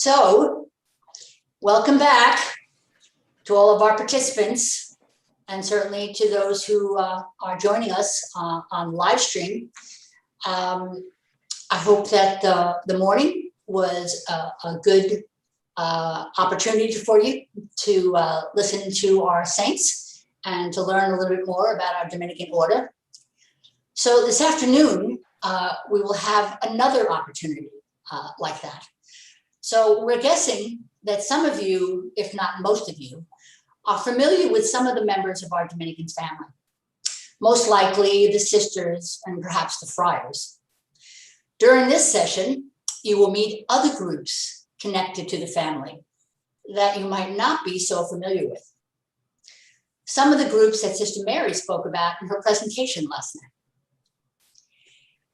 So, welcome back to all of our participants, and certainly to those who are joining us on live stream. I hope that the morning was a good opportunity for you to listen to our saints and to learn a little bit more about our Dominican order. So this afternoon, we will have another opportunity like that. So we're guessing that some of you, if not most of you, are familiar with some of the members of our Dominican family. Most likely the sisters and perhaps the friars. During this session, you will meet other groups connected to the family that you might not be so familiar with. Some of the groups that Sister Mary spoke about in her presentation last night.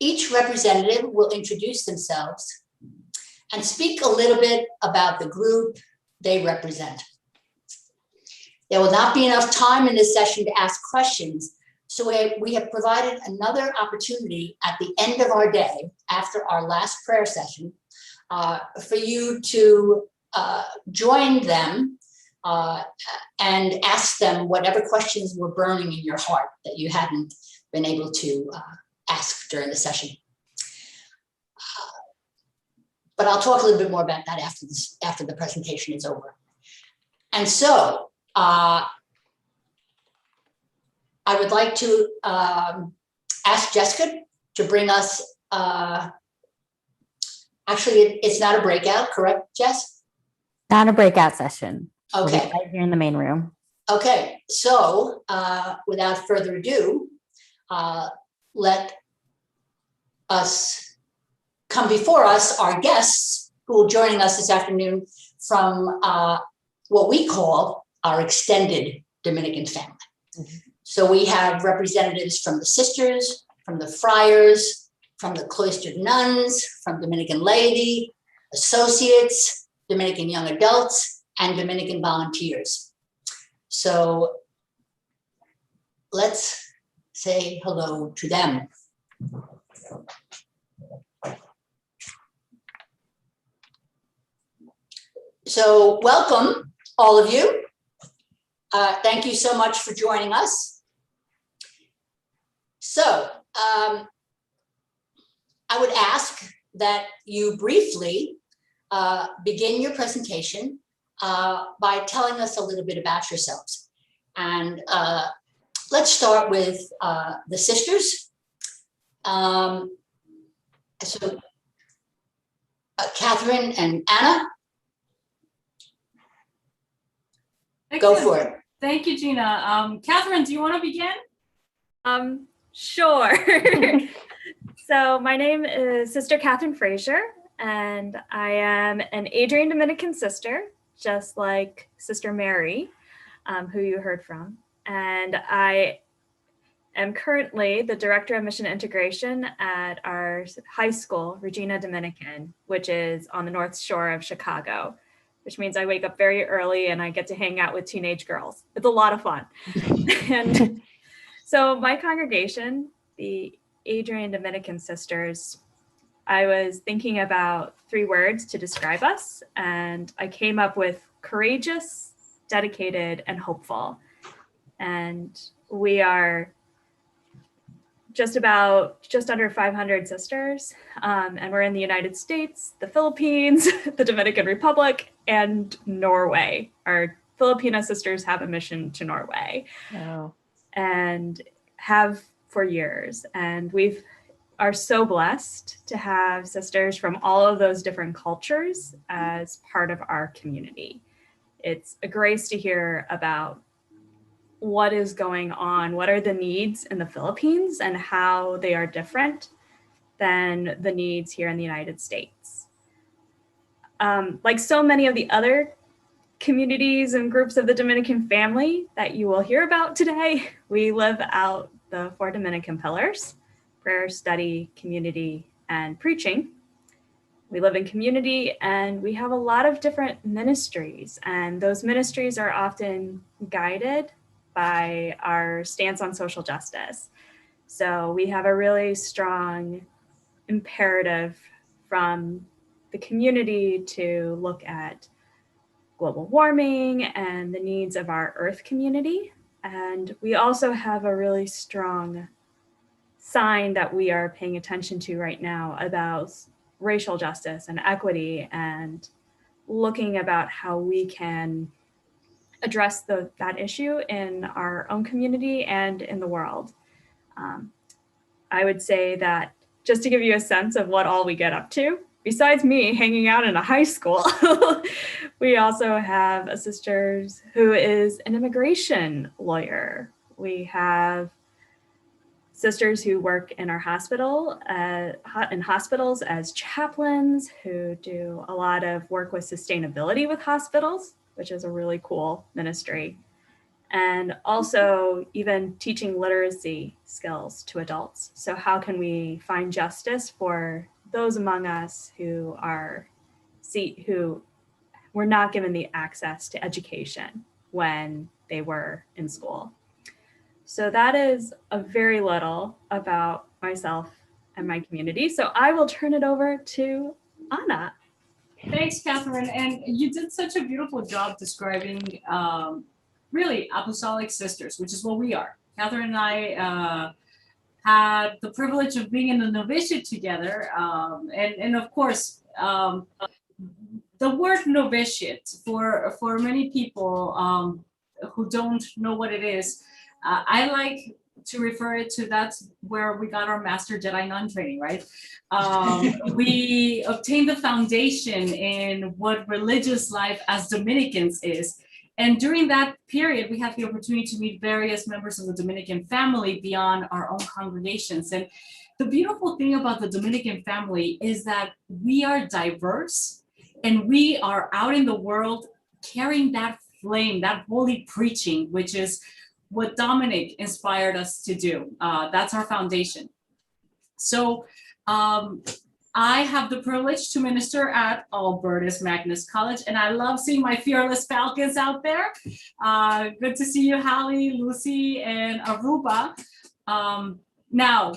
Each representative will introduce themselves and speak a little bit about the group they represent. There will not be enough time in this session to ask questions, so we have provided another opportunity at the end of our day, after our last prayer session, for you to join them and ask them whatever questions were burning in your heart that you hadn't been able to ask during the session. But I'll talk a little bit more about that after the presentation is over. And so I would like to ask Jessica to bring us, actually it's not a breakout, correct, Jess? Not a breakout session. Okay. We'll be right here in the main room. Okay, so without further ado, let us come before us, our guests who are joining us this afternoon from what we call our extended Dominican family. Mm-hmm. So we have representatives from the sisters, from the friars, from the cloistered nuns, from Dominican laity, associates, Dominican young adults, and Dominican volunteers. So let's say hello to them. So welcome, all of you. Thank you so much for joining us. So I would ask that you briefly begin your presentation by telling us a little bit about yourselves. And let's start with the sisters. So Katherine and Anna. Excellent. Go for it. Thank you, Gina. Katherine, do you want to begin? Sure. So my name is Sister Katherine Frazier, and I am an Adrian Dominican sister, just like Sister Mary, who you heard from. And I am currently the Director of Mission Integration at our high school, Regina Dominican, which is on the North Shore of Chicago, which means I wake up very early and I get to hang out with teenage girls. It's a lot of fun. And so my congregation, the Adrian Dominican Sisters, I was thinking about 3 words to describe us, and I came up with courageous, dedicated, and hopeful. And we are just under 500 sisters, and we're in the United States, the Philippines, the Dominican Republic, and Norway. Our Filipino sisters have a mission to Norway. Oh. And have for years. And we are so blessed to have sisters from all of those different cultures as part of our community. It's a grace to hear about what is going on, what are the needs in the Philippines, and how they are different than the needs here in the United States. Like so many of the other communities and groups of the Dominican family that you will hear about today, we live out the 4 Dominican pillars: prayer, study, community, and preaching. We live in community, and we have a lot of different ministries, and those ministries are often guided by our stance on social justice. So we have a really strong imperative from the community to look at global warming and the needs of our Earth community. And we also have a really strong sign that we are paying attention to right now about racial justice and equity, and looking about how we can address that issue in our own community and in the world. I would say that just to give you a sense of what all we get up to, besides me hanging out in a high school, we also have a sister who is an immigration lawyer. We have sisters who work in our hospital, in hospitals as chaplains, who do a lot of work with sustainability with hospitals, which is a really cool ministry. And also even teaching literacy skills to adults. So how can we find justice for those among us who were not given the access to education when they were in school? So that is a very little about myself and my community. So I will turn it over to Anna. Thanks, Katherine. And you did such a beautiful job describing really apostolic sisters, which is what we are. Katherine and I had the privilege of being in the novitiate together. And of course, the word novitiate for many people who don't know what it is, I like to refer it to that's where we got our Master Jedi Nun training, right? We obtained the foundation in what religious life as Dominicans is. And during that period, we had the opportunity to meet various members of the Dominican family beyond our own congregations. And the beautiful thing about the Dominican family is that we are diverse and we are out in the world carrying that flame, that holy preaching, which is what Dominic inspired us to do. That's our foundation. So I have the privilege to minister at Albertus Magnus College, and I love seeing my fearless Falcons out there. Good to see you, Hallie, Lucy, and Aruba. Now,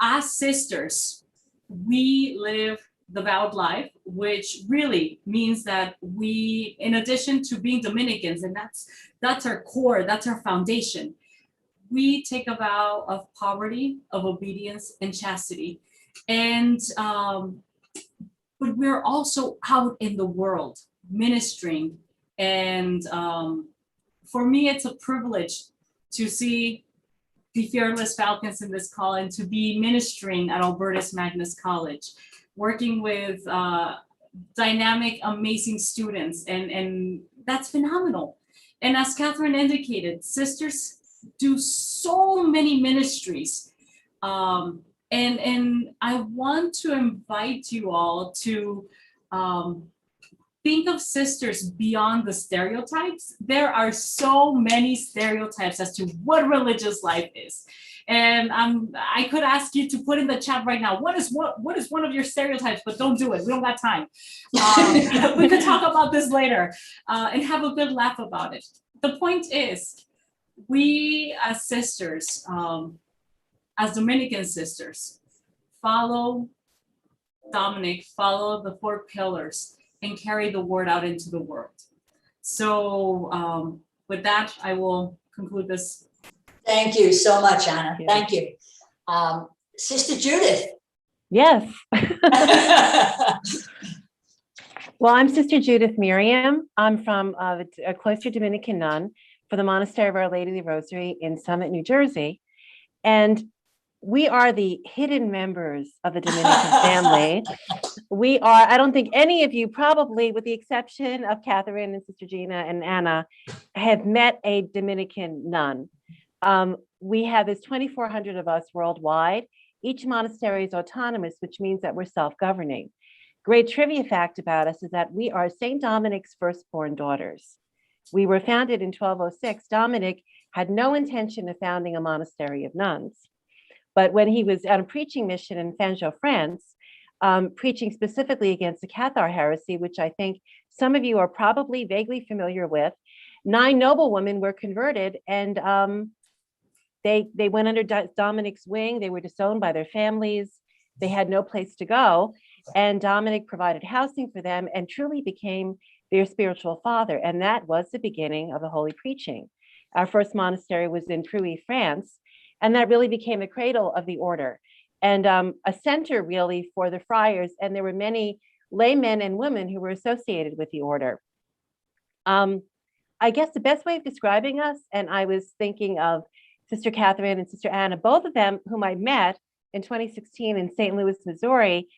as sisters, we live the vowed life, which really means that we, in addition to being Dominicans, and that's our core, that's our foundation, we take a vow of poverty, of obedience, and chastity. And but we're also out in the world ministering. And for me, it's a privilege to see the fearless Falcons in this call and to be ministering at Albertus Magnus College, working with dynamic, amazing students. And that's phenomenal. And as Katherine indicated, sisters do so many ministries. And I want to invite you all to think of sisters beyond the stereotypes. There are so many stereotypes as to what religious life is. And I could ask you to put in the chat right now, what is one of your stereotypes, but don't do it. We don't got time. We could talk about this later and have a good laugh about it. The point is, we as sisters, as Dominican sisters, follow Dominic, follow the 4 pillars, and carry the word out into the world. So with that, I will conclude this. Thank you so much, Anna. Thank you. Sister Judith. Yes. Well, I'm Sister Judith Miriam. I'm from a cloistered Dominican nun for the Monastery of Our Lady of the Rosary in Summit, New Jersey. And we are the hidden members of the Dominican family. We are, I don't think any of you, probably with the exception of Katherine and Sister Gina and Anna, have met a Dominican nun. We have, there's 2,400 of us worldwide. Each monastery is autonomous, which means that we're self-governing. Great trivia fact about us is that we are St. Dominic's firstborn daughters. We were founded in 1206. Dominic had no intention of founding a monastery of nuns. But when he was on a preaching mission in Fanjeau, France, preaching specifically against the Cathar heresy, which I think some of you are probably vaguely familiar with, 9 noblewomen were converted, and they went under Dominic's wing. They were disowned by their families. They had no place to go. And Dominic provided housing for them and truly became their spiritual father. And that was the beginning of the holy preaching. Our first monastery was in Pruy, France, and that really became the cradle of the order and a center really for the friars. And there were many laymen and women who were associated with the order. I guess the best way of describing us, and I was thinking of Sister Katherine and Sister Anna, both of them whom I met in 2016 in St. Louis, Missouri,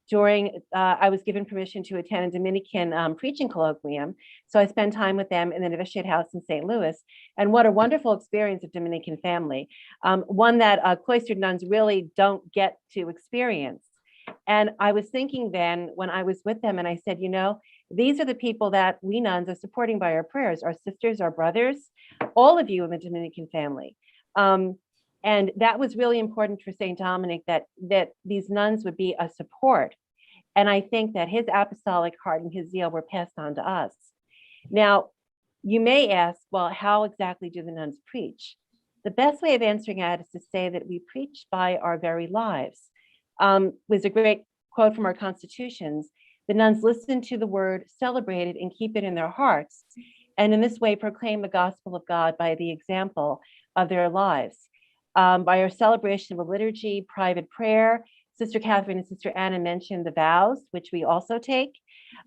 during, I was given permission to attend a Dominican preaching colloquium. So I spent time with them in the novitiate house in St. Louis. And what a wonderful experience of Dominican family. One that cloistered nuns really don't get to experience. And I was thinking then when I was with them and I said, you know, these are the people that we nuns are supporting by our prayers, our sisters, our brothers, all of you in the Dominican family. And that was really important for St. Dominic, that these nuns would be a support. And I think that his apostolic heart and his zeal were passed on to us. Now, you may ask, well, how exactly do the nuns preach? The best way of answering that is to say that we preach by our very lives. There's a great quote from our constitutions. The nuns listen to the word, celebrate it, and keep it in their hearts. And in this way, proclaim the gospel of God by the example of their lives. By our celebration of a liturgy, private prayer, Sister Katherine and Sister Anna mentioned the vows, which we also take.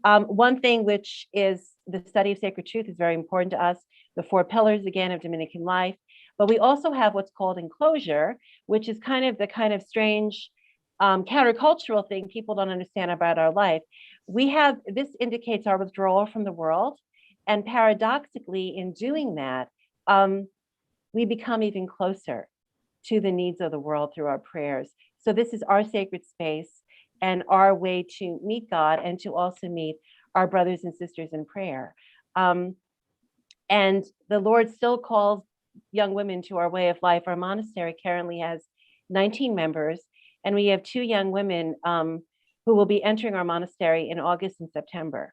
One thing which is the study of sacred truth is very important to us, the 4 pillars, again, of Dominican life. But we also have what's called enclosure, which is kind of strange countercultural thing people don't understand about our life. This indicates our withdrawal from the world. And paradoxically, in doing that, we become even closer to the needs of the world through our prayers. So this is our sacred space and our way to meet God and to also meet our brothers and sisters in prayer. And the Lord still calls young women to our way of life. Our monastery currently has 19 members, and we have 2 young women who will be entering our monastery in August and September.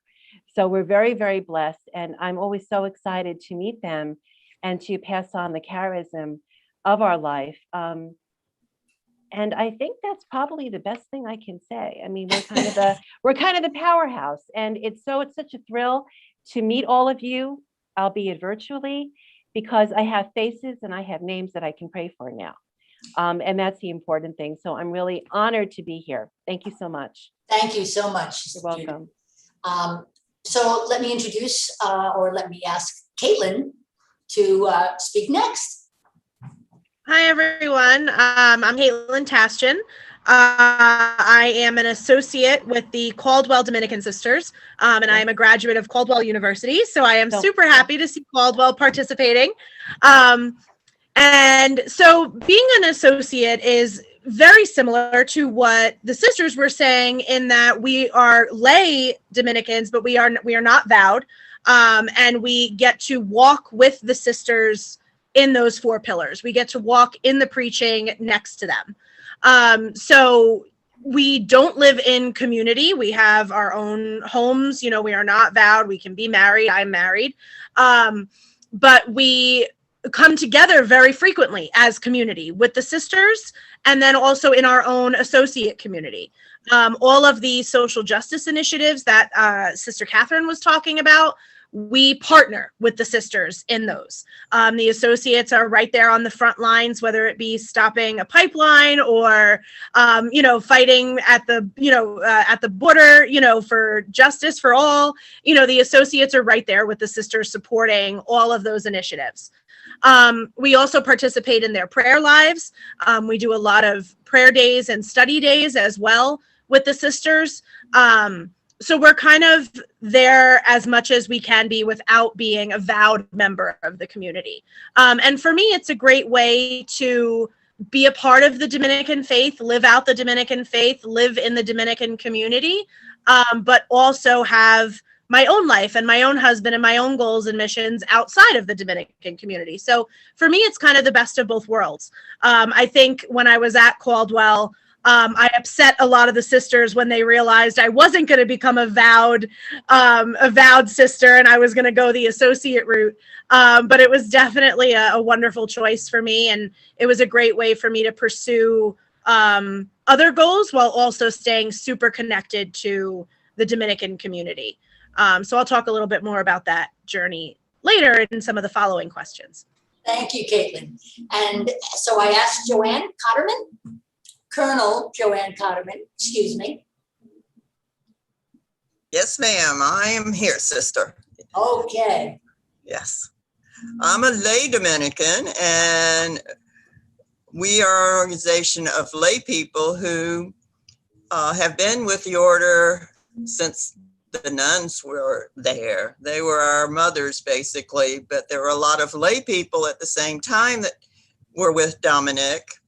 So we're very, very blessed, and I'm always so excited to meet them and to pass on the charism of our life. And I think that's probably the best thing I can say. I mean, we're kind of the powerhouse, and it's such a thrill to meet all of you, albeit virtually, because I have faces and I have names that I can pray for now. And that's the important thing. So I'm really honored to be here. Thank you so much. Thank you so much. You're welcome. So let me introduce, or let me ask Kaitlyn to speak next. Hi, everyone. I'm Kaitlyn Tashjian. I am an associate with the Caldwell Dominican Sisters, and I am a graduate of Caldwell University. So I am super happy to see Caldwell participating. And so being an associate is very similar to what the sisters were saying, in that we are lay Dominicans, but we are not vowed, and we get to walk with the sisters in those 4 pillars. We get to walk in the preaching next to them. So we don't live in community. We have our own homes. You know, we are not vowed. We can be married. I'm married. But we come together very frequently as community with the sisters, and then also in our own associate community. All of the social justice initiatives that Sister Katherine was talking about, we partner with the sisters in those. The associates are right there on the front lines, whether it be stopping a pipeline or, fighting at the border, for justice for all. The associates are right there with the sisters supporting all of those initiatives. We also participate in their prayer lives. We do a lot of prayer days and study days as well with the sisters. So we're kind of there as much as we can be without being a vowed member of the community. And for me, it's a great way to be a part of the Dominican faith, live out the Dominican faith, live in the Dominican community, but also have my own life and my own husband and my own goals and missions outside of the Dominican community. So for me, it's kind of the best of both worlds. I think when I was at Caldwell, I upset a lot of the sisters when they realized I wasn't going to become a vowed sister and I was going to go the associate route. But it was definitely a wonderful choice for me. And it was a great way for me to pursue other goals while also staying super connected to the Dominican community. So I'll talk a little bit more about that journey later in some of the following questions. Thank you, Kaitlyn. And so I asked JoAnn Cotterman, Colonel JoAnn Cotterman, excuse me. Yes, ma'am. I am here, sister. Okay. Yes. I'm a lay Dominican, and we are an organization of lay people who have been with the order since the nuns were there. They were our mothers, basically, but there were a lot of lay people at the same time that were with Dominic.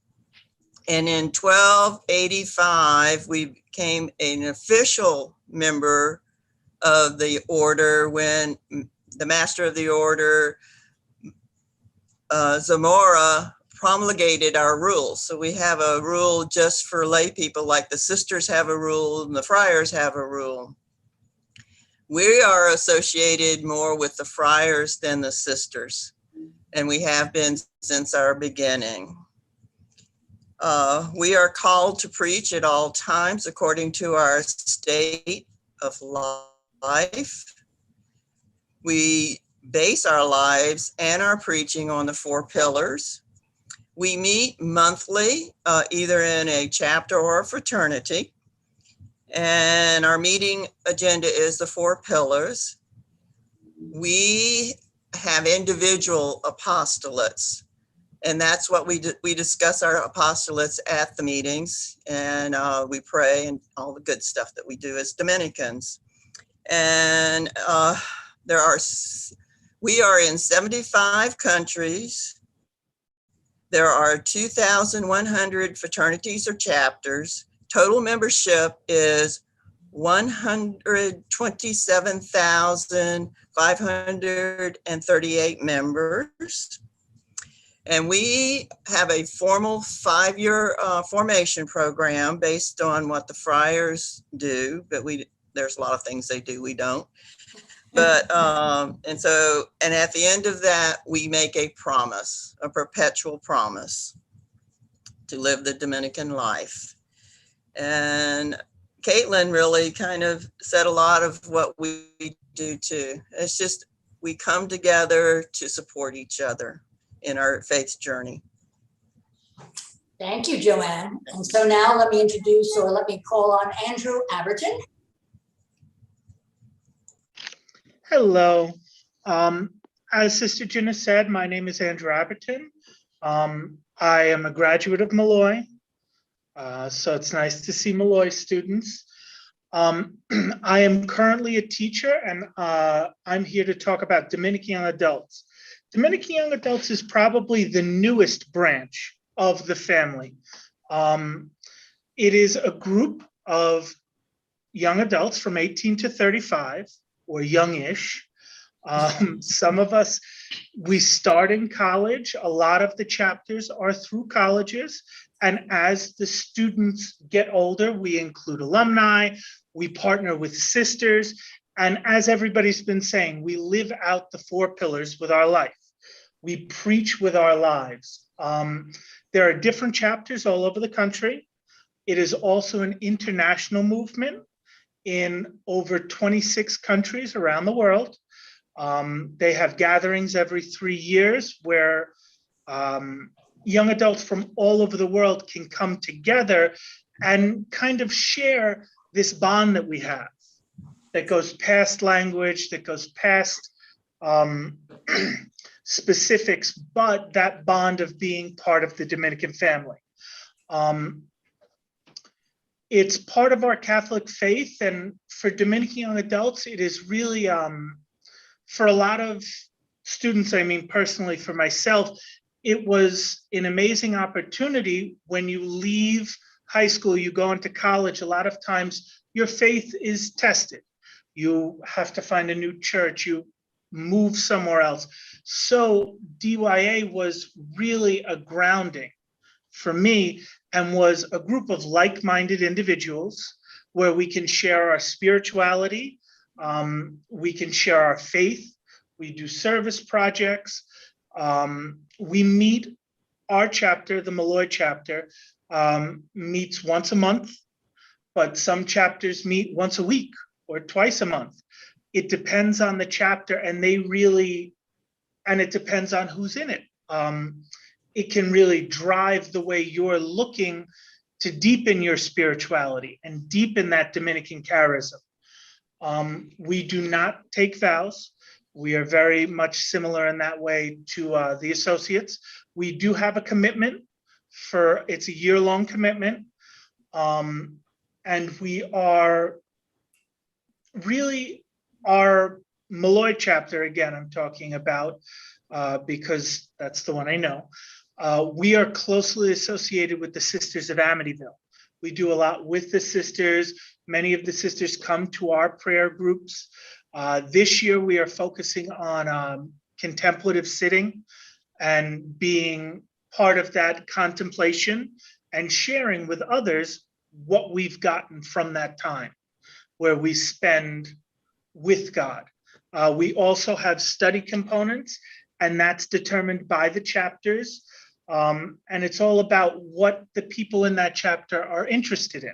And in 1285, we became an official member of the order when the master of the order, Zamora, promulgated our rules. So we have a rule just for lay people, like the sisters have a rule and the friars have a rule. We are associated more with the friars than the sisters, and we have been since our beginning. We are called to preach at all times according to our state of life. We base our lives and our preaching on the 4 pillars. We meet monthly, either in a chapter or a fraternity. And our meeting agenda is the 4 pillars. We have individual apostolates, and that's what we discuss our apostolates at the meetings, and we pray and all the good stuff that we do as Dominicans. And we are in 75 countries. There are 2,100 fraternities or chapters. Total membership is 127,538 members. And we have a formal 5-year formation program based on what the friars do, but there's a lot of things they do, we don't. But, and at the end of that, we make a promise, a perpetual promise to live the Dominican life. And Kaitlyn really kind of said a lot of what we do too. It's just, we come together to support each other in our faith journey. Thank you, JoAnn. And so now let me call on Andrew Abberton. Hello. As Sister Jenna said, my name is Andrew Abberton. I am a graduate of Malloy, so it's nice to see Malloy students. I am currently a teacher, and I'm here to talk about Dominican young adults. Dominican young adults is probably the newest branch of the family. It is a group of young adults from 18 to 35, or youngish. Some of us, we start in college. A lot of the chapters are through colleges. And as the students get older, we include alumni, we partner with sisters. And as everybody's been saying, we live out the 4 pillars with our life. We preach with our lives. There are different chapters all over the country. It is also an international movement in over 26 countries around the world. They have gatherings every 3 years where young adults from all over the world can come together and kind of share this bond that we have that goes past language, that goes past specifics, but that bond of being part of the Dominican family. It's part of our Catholic faith, and for Dominican young adults, it is really, for a lot of students, I mean, personally for myself, it was an amazing opportunity. When you leave high school, you go into college, a lot of times your faith is tested. You have to find a new church, you move somewhere else. So DYA was really a grounding for me, and was a group of like-minded individuals where we can share our spirituality, we can share our faith, we do service projects, we meet our chapter, the Malloy chapter, meets once a month, but some chapters meet once a week or twice a month. It depends on the chapter, and it depends on who's in it. It can really drive the way you're looking to deepen your spirituality and deepen that Dominican charism. We do not take vows. We are very much similar in that way to the associates. We do have a commitment it's a year-long commitment. And we are really, our Malloy chapter, again, I'm talking about because that's the one I know. We are closely associated with the Sisters of Amityville. We do a lot with the sisters. Many of the sisters come to our prayer groups. This year, we are focusing on contemplative sitting and being part of that contemplation and sharing with others what we've gotten from that time where we spend with God. We also have study components, and that's determined by the chapters. And it's all about what the people in that chapter are interested in.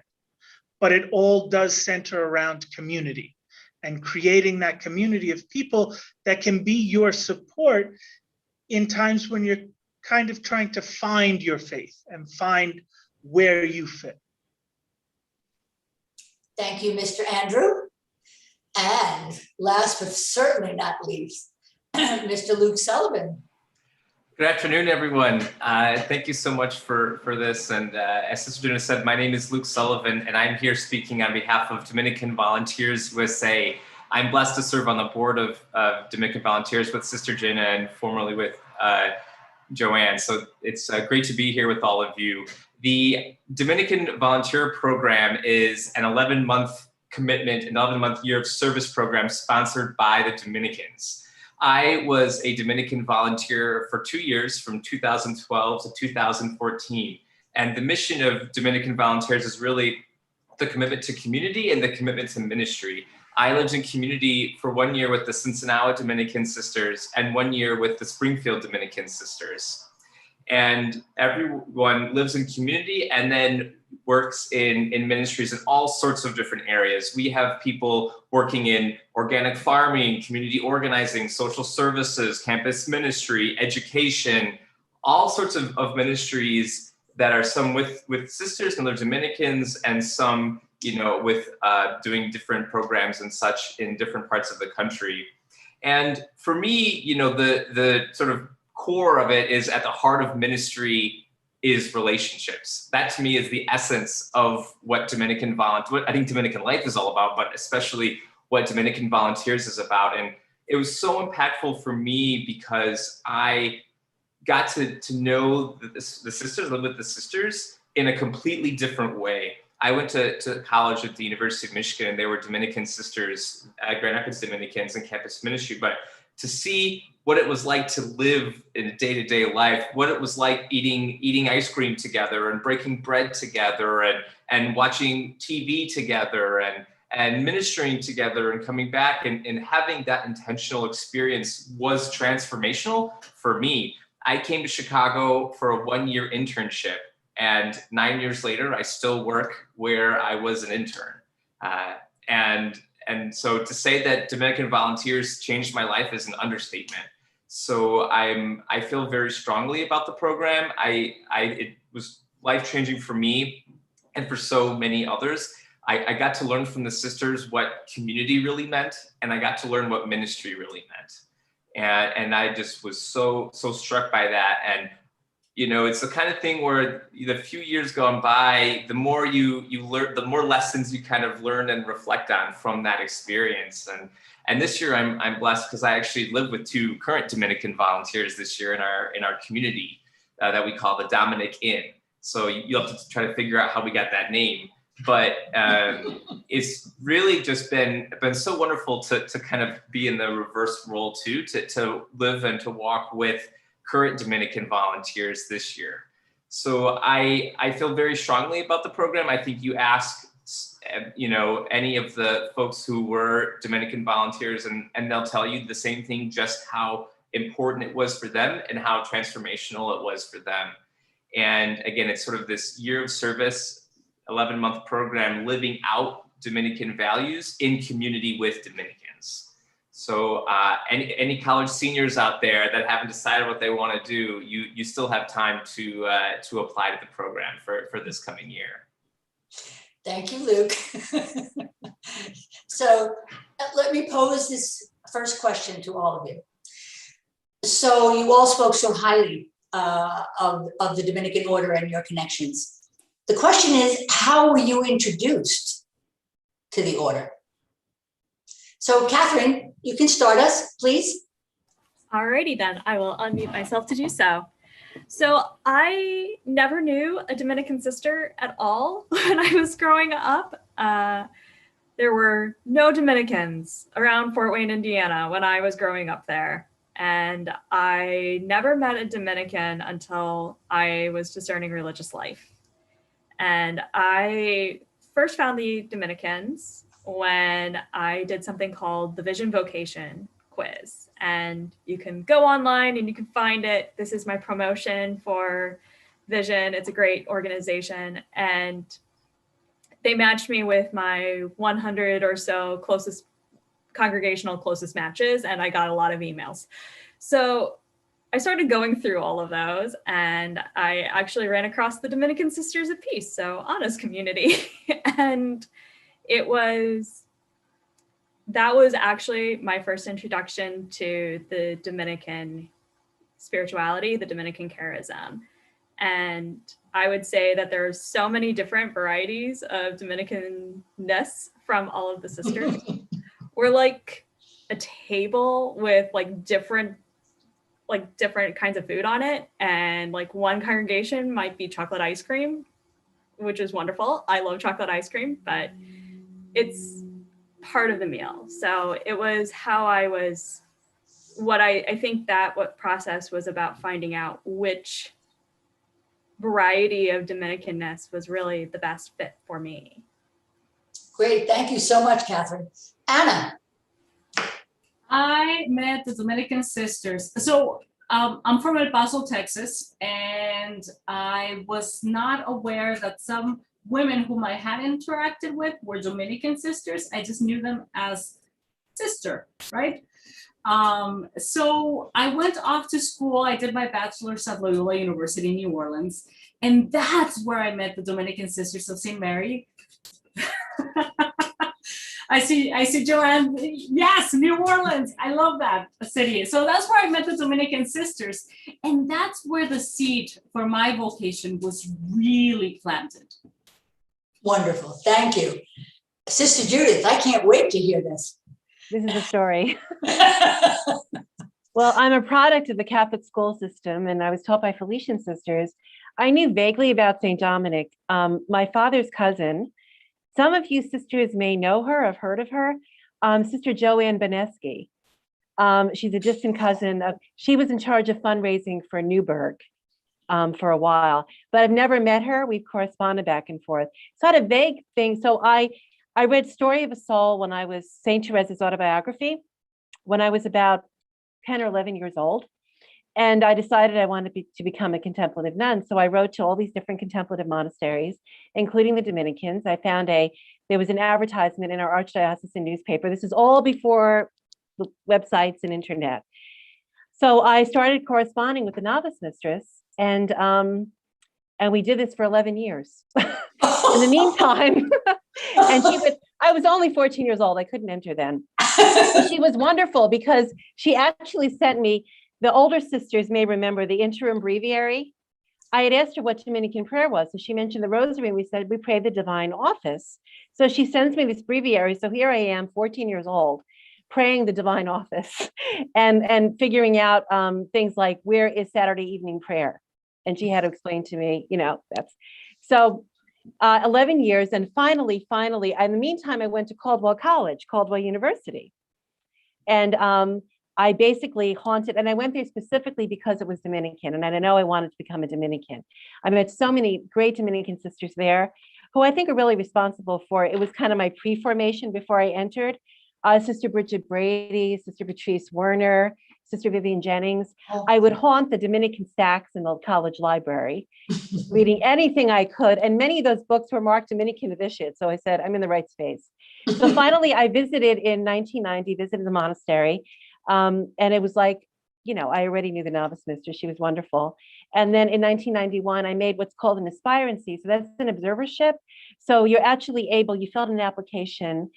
But it all does center around community and creating that community of people that can be your support in times when you're kind of trying to find your faith and find where you fit. Thank you, Mr. Andrew. And last but certainly not least, Mr. Luke Sullivan. Good afternoon, everyone. Thank you so much for this. And as Sister Judith said, my name is Luke Sullivan, and I'm here speaking on behalf of Dominican Volunteers USA. I'm blessed to serve on the board of Dominican Volunteers with Sister Jenna and formerly with JoAnn. So it's great to be here with all of you. The Dominican Volunteer Program is an 11-month commitment, an 11-month year of service program sponsored by the Dominicans. I was a Dominican volunteer for 2 years, from 2012 to 2014. And the mission of Dominican Volunteers is really the commitment to community and the commitment to ministry. I lived in community for 1 year with the Cincinnati Dominican Sisters and 1 year with the Springfield Dominican Sisters. And everyone lives in community and then works in ministries in all sorts of different areas. We have people working in organic farming, community organizing, social services, campus ministry, education, all sorts of ministries that are some with sisters and other Dominicans, and some, with doing different programs and such in different parts of the country. And for me, the sort of core of it is at the heart of ministry is relationships. That to me is the essence of what I think Dominican life is all about, but especially what Dominican Volunteers is about. And it was so impactful for me because I got to know the sisters, live with the sisters in a completely different way. I went to college at the University of Michigan, and they were Dominican sisters, Grand Rapids Dominicans in campus ministry. But to see what it was like to live in a day-to-day life, what it was like eating ice cream together and breaking bread together and watching TV together and ministering together and coming back and having that intentional experience was transformational for me. I came to Chicago for a 1-year internship, and 9 years later, I still work where I was an intern. And so to say that Dominican Volunteers changed my life is an understatement. So I feel very strongly about the program. It was life-changing for me and for so many others. I got to learn from the sisters what community really meant, and I got to learn what ministry really meant. And I just was so struck by that. And it's the kind of thing where the few years gone by, the more you learn, the more lessons you kind of learn and reflect on from that experience. And this year I'm blessed because I actually live with 2 current Dominican volunteers this year in our community that we call the Dominic Inn. So you'll have to try to figure out how we got that name. But it's really just been so wonderful to kind of be in the reverse role too, to live and to walk with current Dominican volunteers this year. So I feel very strongly about the program. I think you ask, any of the folks who were Dominican volunteers and they'll tell you the same thing, just how important it was for them and how transformational it was for them. And again, it's sort of this year of service, 11-month program living out Dominican values in community with Dominicans. So any college seniors out there that haven't decided what they want to do, you still have time to apply to the program for this coming year. Thank you, Luke. So let me pose this first question to all of you. So you all spoke so highly of the Dominican order and your connections. The question is, how were you introduced to the order? So Katherine, you can start us, please. Alrighty then, I will unmute myself to do so. So I never knew a Dominican sister at all when I was growing up. There were no Dominicans around Fort Wayne, Indiana when I was growing up there. And I never met a Dominican until I was discerning religious life. And I first found the Dominicans when I did something called the Vision Vocation quiz. And you can go online and you can find it. This is my promotion for Vision. It's a great organization. And they matched me with my 100 or so congregational closest matches, and I got a lot of emails. So I started going through all of those, and I actually ran across the Dominican Sisters of Peace, so Anna's community. And that was actually my first introduction to the Dominican spirituality, the Dominican charism. And I would say that there's so many different varieties of Dominican-ness from all of the sisters. We're like a table with like different kinds of food on it. And like one congregation might be chocolate ice cream, which is wonderful. I love chocolate ice cream, but it's part of the meal. So it was how I think that what process was about finding out which variety of Dominicanness was really the best fit for me. Great, thank you so much, Katherine. Anna. I met the Dominican sisters. So I'm from El Paso, Texas, and I was not aware that some women whom I had interacted with were Dominican sisters. I just knew them as sister, right? So I went off to school. I did my bachelor's at Loyola University in New Orleans, and that's where I met the Dominican Sisters of St. Mary. I see JoAnn. Yes, New Orleans. I love that city. So that's where I met the Dominican sisters. And that's where the seed for my vocation was really planted. Wonderful. Thank you. Sister Judith, I can't wait to hear this. This is the story. Well, I'm a product of the Catholic school system, and I was taught by Felician sisters. I knew vaguely about St. Dominic. My father's cousin, some of you sisters may know her, have heard of her, Sister JoAnn Benesky. She's a distant cousin. She was in charge of fundraising for Newburgh for a while, but I've never met her. We've corresponded back and forth. So I had a vague thing. So I read Story of a Soul when I was St. Teresa's autobiography, when I was about 10 or 11 years old. And I decided I wanted to become a contemplative nun. So I wrote to all these different contemplative monasteries, including the Dominicans. I found there was an advertisement in our archdiocesan newspaper. This is all before the websites and internet. So I started corresponding with the novice mistress, and we did this for 11 years. In the meantime, I was only 14 years old. I couldn't enter then. She was wonderful because she actually sent me, the older sisters may remember the interim breviary. I had asked her what Dominican prayer was. So she mentioned the rosary, and we said, we pray the divine office. So she sends me this breviary. So here I am, 14 years old, praying the divine office and figuring out things like, where is Saturday evening prayer? And she had to explain to me, that's so 11 years. And finally, in the meantime, I went to Caldwell College, Caldwell University. And I basically haunted, and I went there specifically because it was Dominican, and I know I wanted to become a Dominican. I met so many great Dominican sisters there, who I think are really responsible for, it was kind of my pre-formation before I entered. Sister Bridget Brady, Sister Patrice Werner, Sister Vivian Jennings. Oh. I would haunt the Dominican stacks in the college library, reading anything I could. And many of those books were marked Dominican novitiate. So I said, I'm in the right space. So finally, I visited in 1990, visited the monastery. And it was like, you know, I already knew the novice mistress. She was wonderful. And then in 1991, I made what's called an aspirancy. So that's an observership. So you're actually able, you filled an application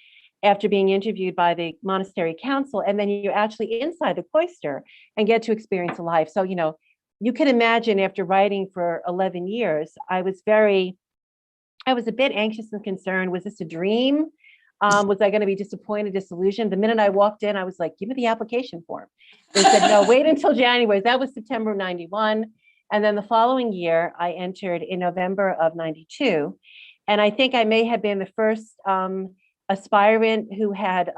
after being interviewed by the monastery council, and then you're actually inside the cloister and get to experience a life. So, you know, you can imagine after writing for 11 years, I was a bit anxious and concerned. Was this a dream? Was I going to be disappointed, disillusioned? The minute I walked in, I was like, give me the application form. They said, no, wait until January. That was September of 91. And then the following year, I entered in November of 92. And I think I may have been the first aspirant who had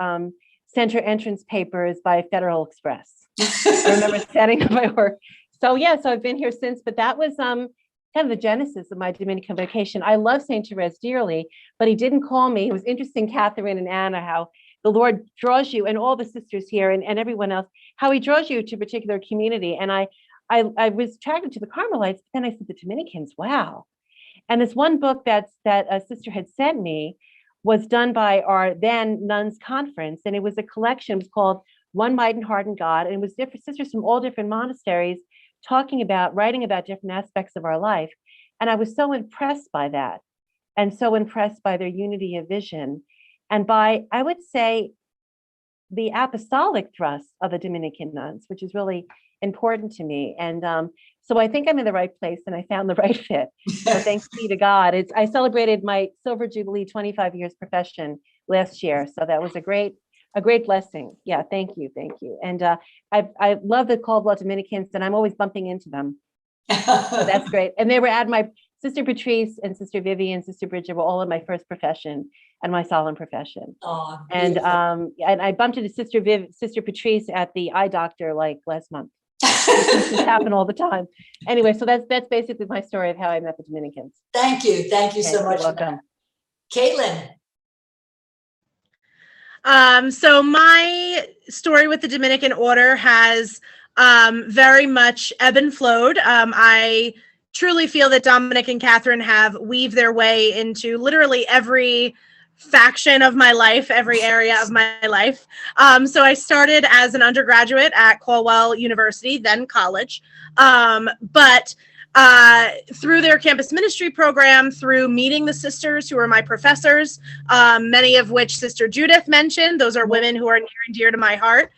sent her entrance papers by Federal Express. I remember setting up my work. So yeah, so I've been here since, but that was kind of the genesis of my Dominican vocation. I love St. Therese dearly, but he didn't call me. It was interesting, Katherine and Anna, how the Lord draws you, and all the sisters here and everyone else, how he draws you to a particular community. And I was attracted to the Carmelites, but then I said the Dominicans, wow. And this one book that a sister had sent me was done by our then Nuns conference. And it was a collection, it was called One Might and Heart in God. And it was different sisters from all different monasteries writing about different aspects of our life. And I was so impressed by that, and so impressed by their unity of vision. And by, I would say, the apostolic thrust of the Dominican nuns, which is really important to me. And so I think I'm in the right place, and I found the right fit. So thanks be to God. I celebrated my Silver Jubilee 25 years profession last year. So that was a great blessing. Yeah, thank you. And I love the Caldwell Dominicans, and I'm always bumping into them. So that's great. And they were at my Sister Patrice and Sister Vivian, Sister Bridget were all in my first profession and my solemn profession. Oh, and I bumped into Sister Patrice at the eye doctor like last month. This happen all the time. Anyway, so that's basically my story of how I met the Dominicans. Thank you so much. You're welcome. Kaitlyn. So my story with the Dominican order has very much ebb and flowed. I truly feel that Dominic and Katherine have weaved their way into literally every faction of my life, every area of my life. So I started as an undergraduate at Caldwell University, then college. But through their campus ministry program, through meeting the sisters who are my professors, many of which Sister Judith mentioned, those are women who are near and dear to my heart.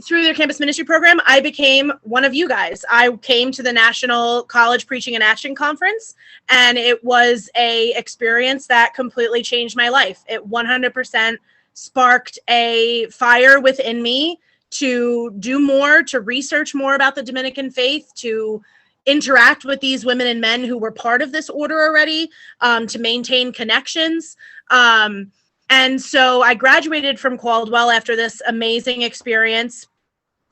Through their campus ministry program, I became one of you guys. I came to the National College Preaching and Action Conference, and it was a experience that completely changed my life. It 100% sparked a fire within me to do more, to research more about the Dominican faith, to interact with these women and men who were part of this order already, to maintain connections. And so I graduated from Caldwell after this amazing experience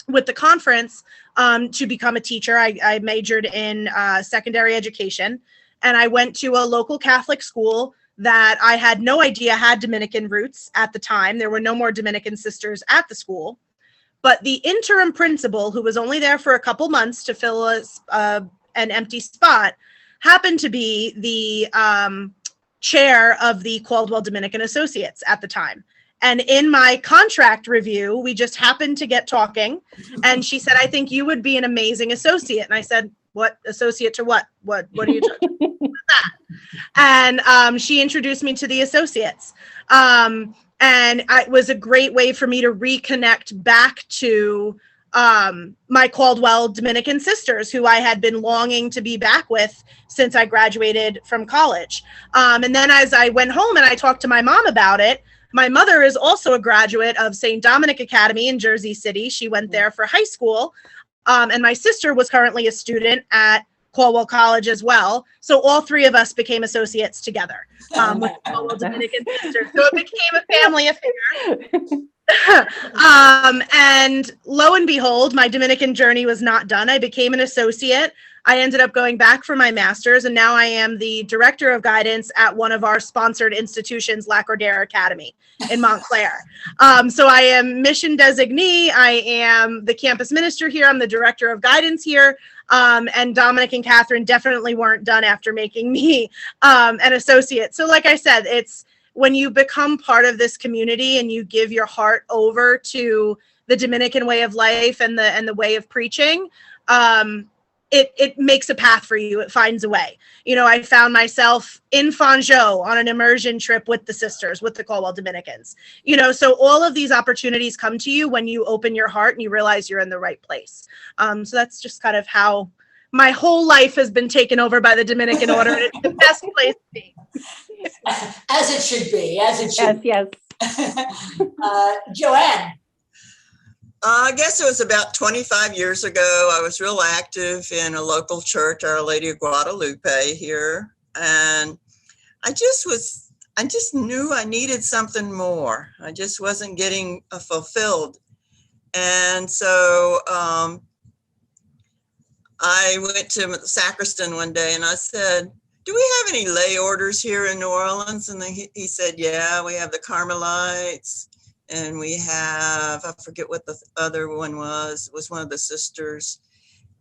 with the conference to become a teacher. I majored in secondary education, and I went to a local Catholic school that I had no idea had Dominican roots at the time. There were no more Dominican sisters at the school. But the interim principal, who was only there for a couple months to fill an empty spot, happened to be the chair of the Caldwell Dominican Associates at the time. And in my contract review, we just happened to get talking, and she said, I think you would be an amazing associate. And I said, what associate to what? What are you talking about that? And she introduced me to the associates. And it was a great way for me to reconnect back to my Caldwell Dominican sisters, who I had been longing to be back with since I graduated from college. And then as I went home and I talked to my mom about it, my mother is also a graduate of St. Dominic Academy in Jersey City. She went there for high school. And my sister was currently a student at Caldwell College as well. So all three of us became associates together with Caldwell Dominican sisters. So it became a family affair. And lo and behold, my Dominican journey was not done. I became an associate. I ended up going back for my master's, and now I am the director of guidance at one of our sponsored institutions, Lacordaire Academy in Montclair. So I am mission designee. I am the campus minister here. I'm the director of guidance here. And Dominic and Katherine definitely weren't done after making me an associate. So like I said, it's when you become part of this community and you give your heart over to the Dominican way of life and the way of preaching, it makes a path for you. It finds a way. You know, I found myself in Fangeau on an immersion trip with the sisters, with the Caldwell Dominicans. You know, so all of these opportunities come to you when you open your heart and you realize you're in the right place. So that's just kind of how my whole life has been taken over by the Dominican order, and it's the best place to be. As it should be, as it should be. Yes. JoAnn. I guess it was about 25 years ago. I was real active in a local church, Our Lady of Guadalupe here. And I just knew I needed something more. I just wasn't getting fulfilled. And so I went to the sacristan one day and I said, do we have any lay orders here in New Orleans? And he said, yeah, we have the Carmelites. And we have, I forget what the other one was. It was one of the sisters.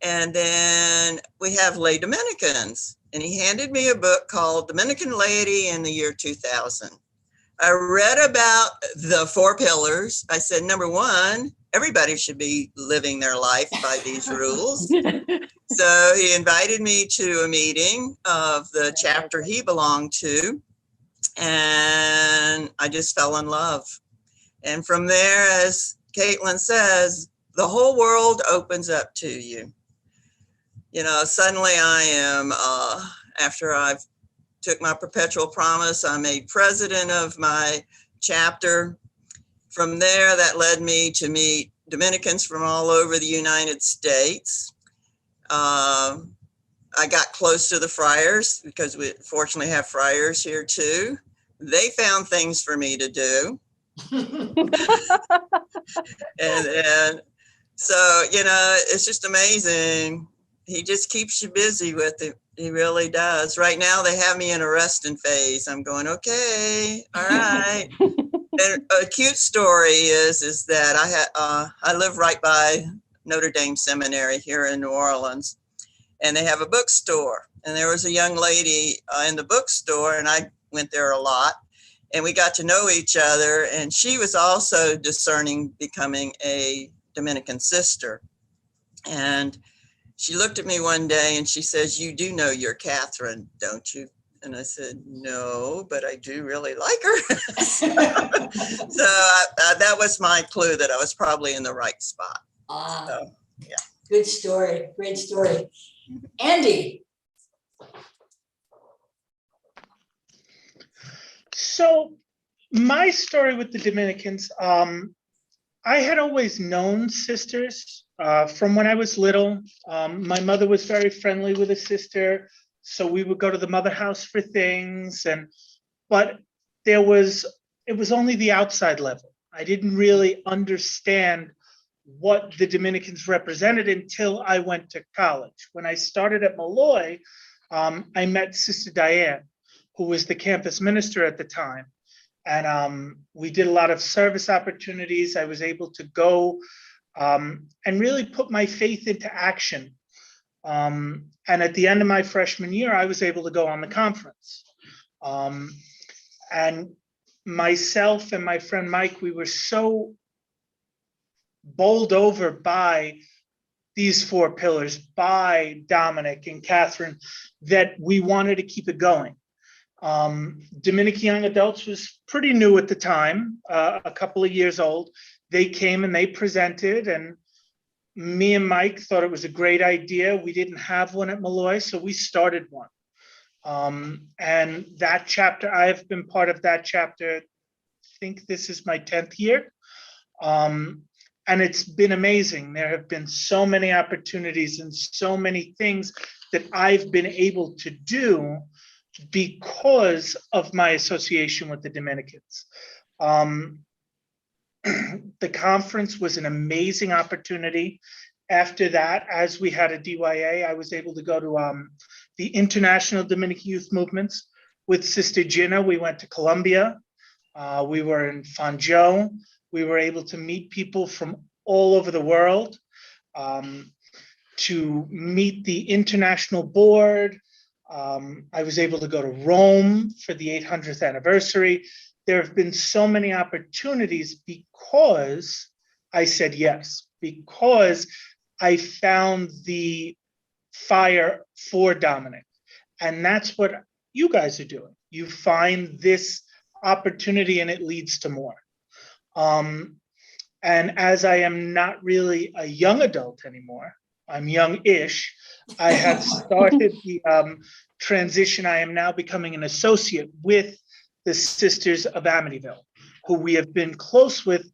And then we have lay Dominicans. And he handed me a book called Dominican Laity in the Year 2000. I read about the 4 pillars. I said, number 1, everybody should be living their life by these rules. So he invited me to a meeting of the chapter he belonged to. And I just fell in love. And from there, as Kaitlyn says, the whole world opens up to you. You know, suddenly I am, after I've took my perpetual promise, I'm made president of my chapter. From there, that led me to meet Dominicans from all over the United States. I got close to the friars because we fortunately have friars here too. They found things for me to do. and so, you know, it's just amazing. He just keeps you busy with it. He really does. Right now, they have me in a resting phase. I'm going, okay, all right. And a cute story is that I live right by Notre Dame Seminary here in New Orleans, and they have a bookstore. And there was a young lady in the bookstore, and I went there a lot. And we got to know each other, and she was also discerning becoming a Dominican sister. And she looked at me one day and she says, you do know you're Katherine, don't you? And I said, no, but I do really like her. so that was my clue that I was probably in the right spot. So, yeah. Good story, great story. Andy. So my story with the Dominicans, I had always known sisters from when I was little. My mother was very friendly with a sister, so we would go to the mother house for things. But it was only the outside level. I didn't really understand what the Dominicans represented until I went to college. When I started at Malloy, I met Sister Diane, who was the campus minister at the time. And we did a lot of service opportunities. I was able to go and really put my faith into action. And at the end of my freshman year, I was able to go on the conference. And myself and my friend Mike, we were so bowled over by these 4 pillars, by Dominic and Katherine, that we wanted to keep it going. Dominican Young Adults was pretty new at the time, a couple of years old. They came and they presented, and me and Mike thought it was a great idea. We didn't have one at Malloy, so we started one. And that chapter, I've been part of that chapter, I think this is my 10th year. And it's been amazing. There have been so many opportunities and so many things that I've been able to do because of my association with the Dominicans. The conference was an amazing opportunity. After that, as we had a DYA, I was able to go to the International Dominican Youth Movements with Sister Gina. We went to Colombia. We were in Fanjo. We were able to meet people from all over the world, to meet the international board. I was able to go to Rome for the 800th anniversary. There have been so many opportunities because I said yes, because I found the fire for Dominic. And that's what you guys are doing. You find this opportunity and it leads to more. And as I am not really a young adult anymore, I'm young-ish, I have started the transition. I am now becoming an associate with the Sisters of Amityville, who we have been close with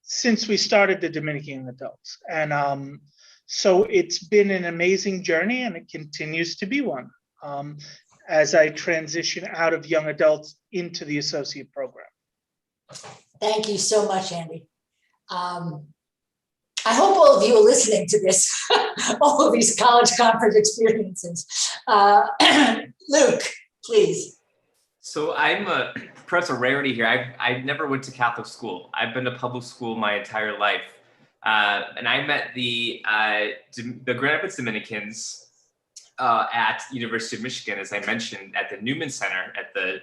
since we started the Dominican Adults. And so it's been an amazing journey, and it continues to be one as I transition out of young adults into the associate program. Thank you so much, Andy. I hope all of you are listening to this, all of these college conference experiences. Luke, please. So I'm perhaps a rarity here. I never went to Catholic school. I've been to public school my entire life. And I met the Grand Rapids Dominicans at University of Michigan, as I mentioned, at the Newman Center at the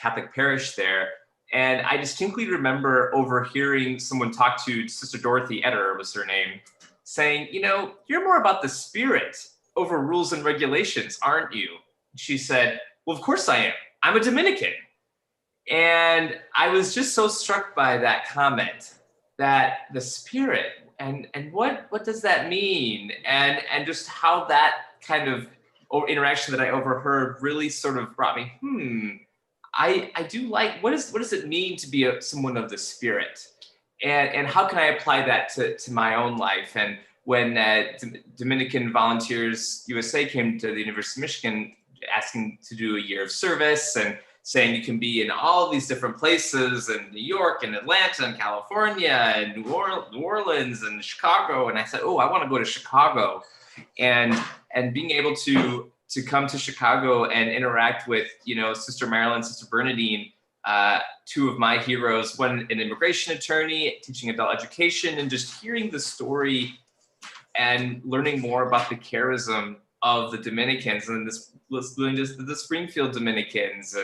Catholic parish there. And I distinctly remember overhearing someone talk to Sister Dorothy Eder, was her name, saying, you know, you're more about the spirit over rules and regulations, aren't you? She said, well, of course I am. I'm a Dominican. And I was just so struck by that comment, that the spirit, and what does that mean? And just how that kind of interaction that I overheard really sort of brought me, I do like, what does it mean to be someone of the spirit? And how can I apply that to my own life? And when Dominican Volunteers USA came to the University of Michigan asking to do a year of service and saying you can be in all these different places in New York and Atlanta and California and New Orleans and Chicago. And I said, oh, I want to go to Chicago. And being able to come to Chicago and interact with, you know, Sister Marilyn, Sister Bernadine, two of my heroes, one an immigration attorney teaching adult education, and just hearing the story and learning more about the charism of the Dominicans and the Springfield Dominicans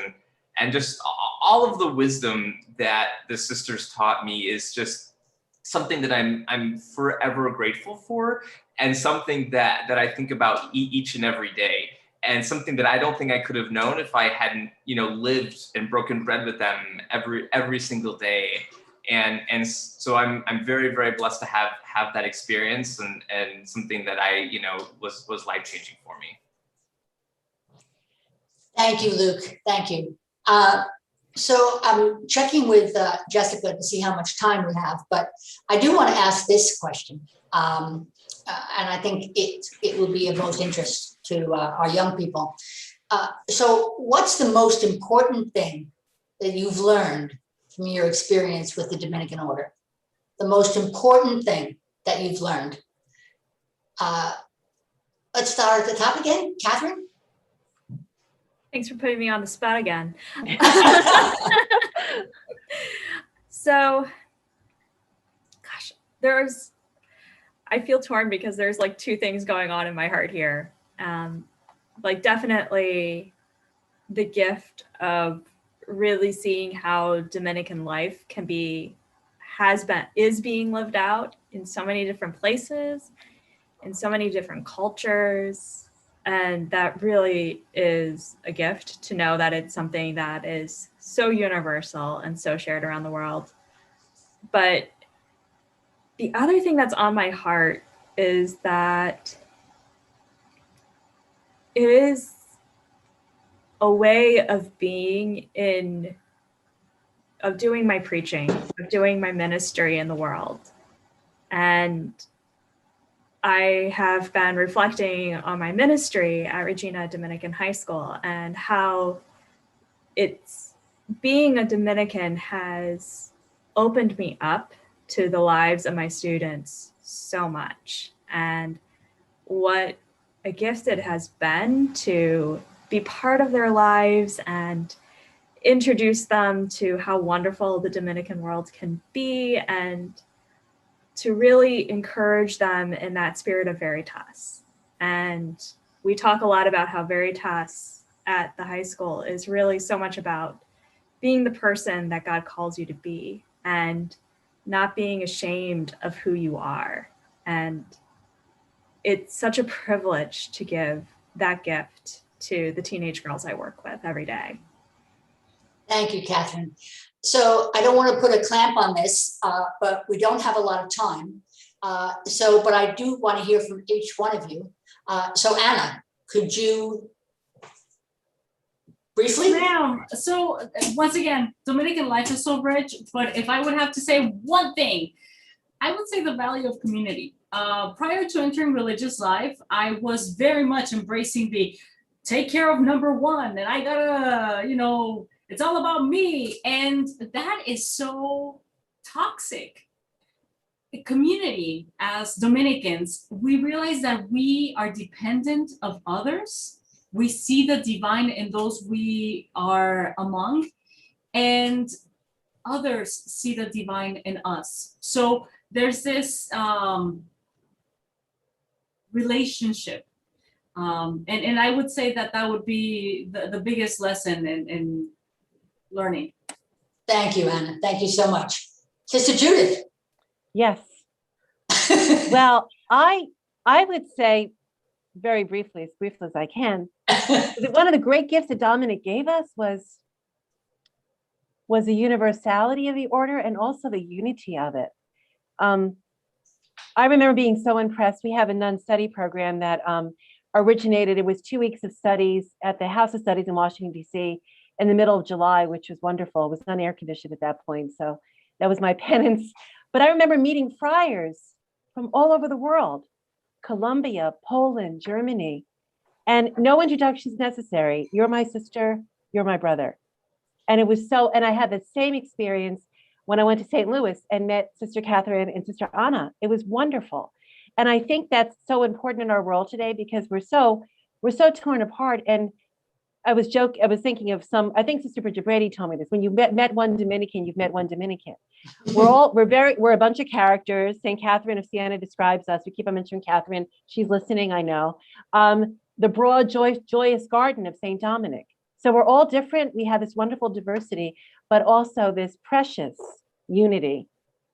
and just all of the wisdom that the sisters taught me is just something that I'm forever grateful for, and something that I think about each and every day, and something that I don't think I could have known if I hadn't, you know, lived and broken bread with them every single day. And so I'm very, very blessed to have that experience and something that I, you know, was life-changing for me. Thank you, Luke. Thank you. So I'm checking with Jessica to see how much time we have, but I do want to ask this question. And I think it will be of most interest to our young people. So what's the most important thing that you've learned from your experience with the Dominican order? The most important thing that you've learned. Let's start at the top again. Katherine? Thanks for putting me on the spot again. So, gosh, I feel torn because there's like two things going on in my heart here. Like definitely the gift of really seeing how Dominican life is being lived out in so many different places, in so many different cultures. And that really is a gift to know that it's something that is so universal and so shared around the world. But the other thing that's on my heart is that it is a way of doing my preaching, of doing my ministry in the world. And I have been reflecting on my ministry at Regina Dominican High School and how being a Dominican has opened me up to the lives of my students so much. and what a gift it has been to be part of their lives and introduce them to how wonderful the Dominican world can be, and to really encourage them in that spirit of Veritas. And we talk a lot about how Veritas at the high school is really so much about being the person that God calls you to be and not being ashamed of who you are. And it's such a privilege to give that gift to the teenage girls I work with every day. Thank you, Katherine. So I don't want to put a clamp on this, but we don't have a lot of time. But I do want to hear from each one of you. So Anna, could you briefly? Ma'am, so once again, Dominican life is so rich, but if I would have to say one thing, I would say the value of community. Prior to entering religious life, I was very much embracing the take care of number one, and I gotta, it's all about me. And that is so toxic. The community, as Dominicans, we realize that we are dependent of others. We see the divine in those we are among, and others see the divine in us. So there's this relationship. And I would say that would be the biggest lesson in learning. Thank you, Anna. Thank you so much. Sister Judith. Yes. Well, I would say very briefly as I can, that one of the great gifts that Dominic gave us was the universality of the order and also the unity of it. I remember being so impressed. We have a nun study program that originated. It was 2 weeks of studies at the House of Studies in Washington, D.C. in the middle of July, which was wonderful. It was not air conditioned at that point, so that was my penance. But I remember meeting friars from all over the world, Colombia, Poland, Germany, and no introductions necessary. You're my sister, you're my brother. And it was so, and I had the same experience when I went to St. Louis and met Sister Katherine and Sister Anna. It was wonderful. And I think that's so important in our world today because we're so torn apart. And I was thinking of I think Sister Bridget Brady told me this, when you met one Dominican, you've met one Dominican. We're a bunch of characters. St. Catherine of Siena describes us. We keep on mentioning Catherine. She's listening, I know. The broad, joyous garden of St. Dominic. So we're all different. We have this wonderful diversity, but also this precious unity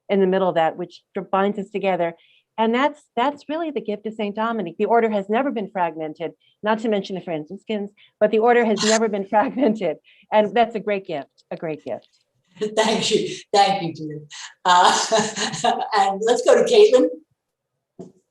in the middle of that, which binds us together. And that's really the gift of St. Dominic. The order has never been fragmented, not to mention the Franciscans, but the order has never been fragmented. And that's a great gift, Thank you, Judith. And let's go to Kaitlyn.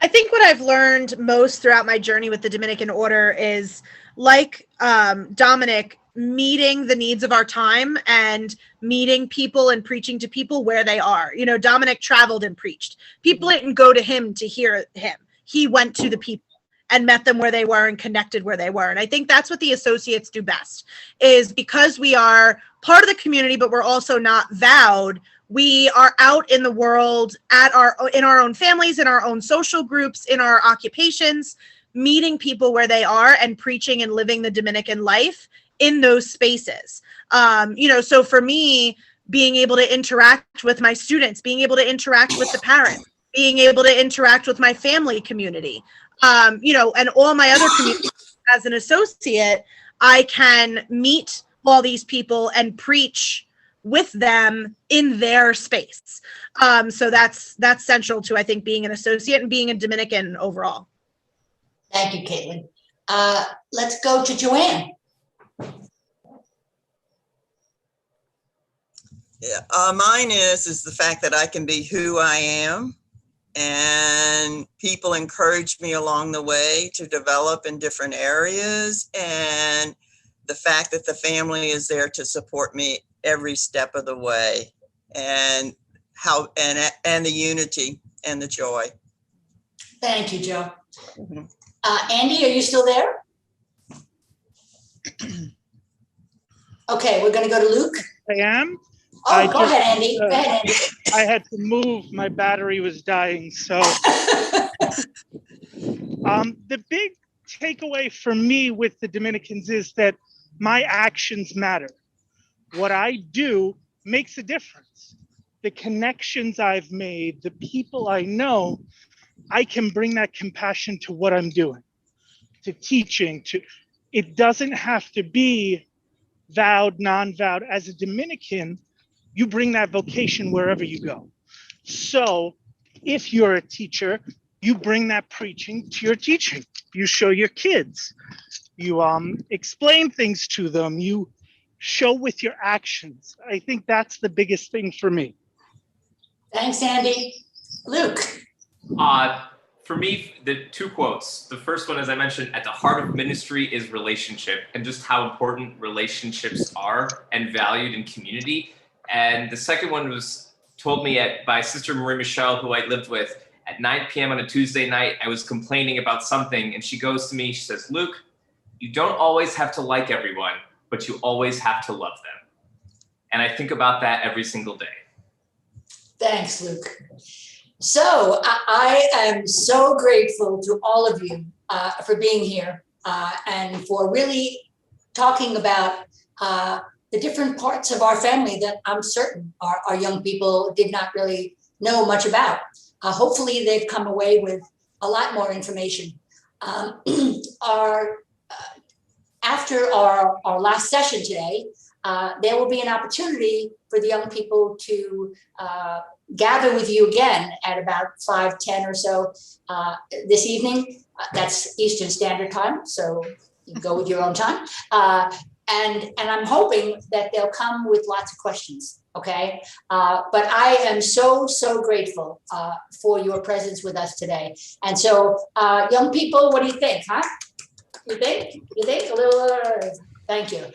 I think what I've learned most throughout my journey with the Dominican order is, like Dominic, meeting the needs of our time and meeting people and preaching to people where they are. Dominic traveled and preached. People didn't go to him to hear him. He went to the people and met them where they were and connected where they were. And I think that's what the associates do best, is because we are part of the community, but we're also not vowed. We are out in the world in our own families, in our own social groups, in our occupations, meeting people where they are and preaching and living the Dominican life in those spaces. So for me, being able to interact with my students, being able to interact with the parents, being able to interact with my family community, and all my other communities as an associate, I can meet all these people and preach with them in their space. So that's central to, I think, being an associate and being a Dominican overall. Thank you, Kaitlyn. Let's go to JoAnn. Yeah, mine is the fact that I can be who I am, and people encourage me along the way to develop in different areas, and the fact that the family is there to support me every step of the way, and and the unity and the joy. Thank you, Jo. Mm-hmm. Andy, are you still there? Okay, we're going to go to Luke. I am. Oh, go ahead, Andy. Go ahead, Andy. I had to move. My battery was dying. So The big takeaway for me with the Dominicans is that my actions matter. What I do makes a difference. The connections I've made, the people I know, I can bring that compassion to what I'm doing, to teaching, it doesn't have to be vowed, non-vowed. As a Dominican, you bring that vocation wherever you go. So if you're a teacher, you bring that preaching to your teaching. You show your kids, you explain things to them, you show with your actions. I think that's the biggest thing for me. Thanks, Andy. Luke. For me, the two quotes. The first one, as I mentioned, at the heart of ministry is relationship, and just how important relationships are and valued in community. And the second one was told me by Sister Marie Michelle, who I lived with, at 9 p.m. on a Tuesday night. I was complaining about something, and she goes to me, she says, Luke, you don't always have to like everyone, but you always have to love them. And I think about that every single day. Thanks, Luke. So I am so grateful to all of you for being here and for really talking about the different parts of our family that I'm certain our young people did not really know much about. Hopefully they've come away with a lot more information. After our last session today, there will be an opportunity for the young people to gather with you again at about 5:10 or so this evening. That's Eastern Standard Time, so you can go with your own time. And I'm hoping that they'll come with lots of questions, okay? But I am so grateful for your presence with us today. And so, young people, what do you think, huh? You think? A little, thank you.